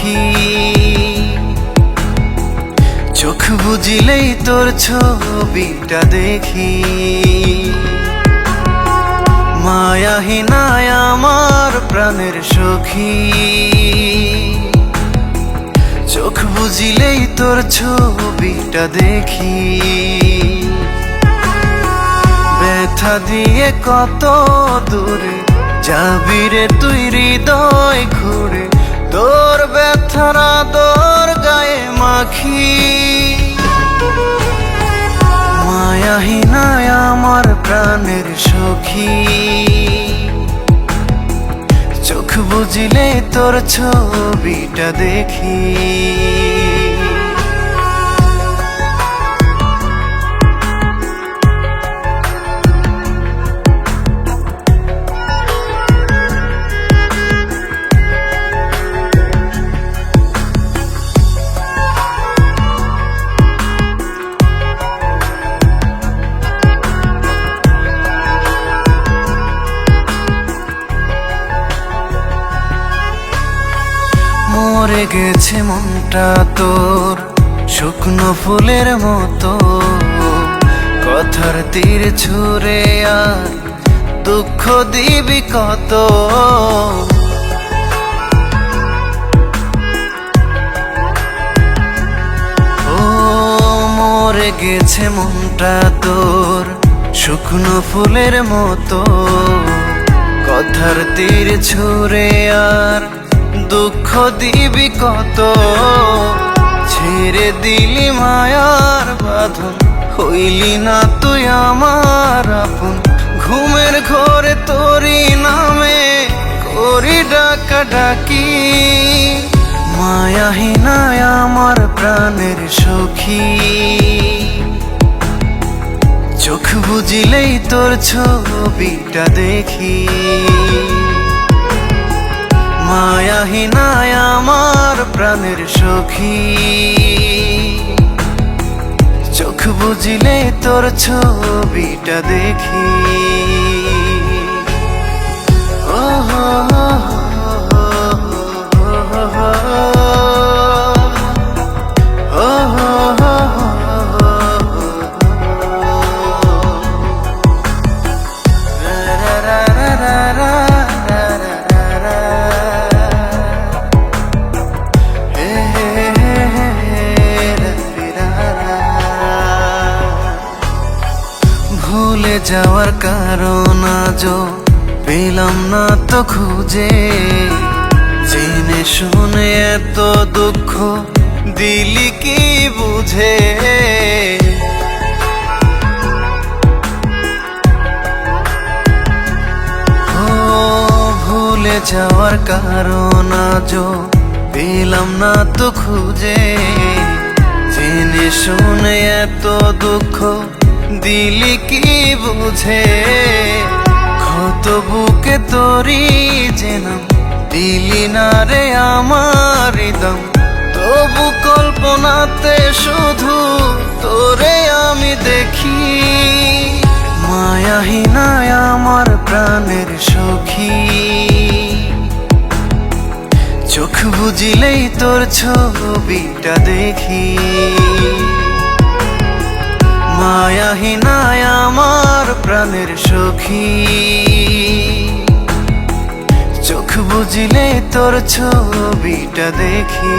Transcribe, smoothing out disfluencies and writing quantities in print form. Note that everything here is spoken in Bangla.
সখী। চোখ বুজিলেই তোর ছবিটা দেখি, মায়াহীনায় আমার প্রাণের সখী। চোখ বুজিলেই তোর ছবিটা দেখি, ব্যথা দিয়ে কত দূরে যাবি রে তুই হৃদয় ঘুরে, তোর ব্যথার আদর গায়ে মাখি। মায়াহীনায় আমার প্রাণের সখী। চোখ বুজিলে তোর ছবিটা দেখি। মরে গেছে মনটা তোর শুকনো ফুলের মতো, কথার তীর ছুঁড়ে আর দুঃখ দিবি কত। ও মরে গেছে মনটা তোর শুকনো ফুলের মতো, কথার তীর ছুঁড়ে আর দুঃখ দিবি কত। ছেড়ে দিলি মায়ার বাঁধন, হইলি না তুই আমার আপন। ঘুমের ঘরে তোরি নামে করি ডাকা ডাকি, মায়াহীনায় আমার প্রাণের সখী। চোখ বুজিলেই তোর ছবিটা দেখি, মায়াহীনায় আমার প্রাণের সখী। চোখ বুজিলে তোর ছবিটা দেখি। ও হো হো হো হো হো ভুলে যাওয়ার কারণ আজও পেলাম না তো খুঁজে, জেনে শুনে এত দুঃখ দিলি কি বুঝে। ও ভুলে যাওয়ার কারণ আজও পেলাম না তো খুঁজে, জেনে শুনে এত দুঃখ দিলি কি বুঝে। ক্ষত বুকে তোরি জেনাম দিলি না রে আমার হৃদয়, তবু কল্পনাতে শুধু তোরে আমি দেখি। মায়াহীনায় আমার প্রাণের সখী। চোখ বুজিলেই তোর ছবিটা দেখি, মায়াহীনায় আমার প্রাণের সখী। চোখ বুজিলে তোর ছবিটা দেখি।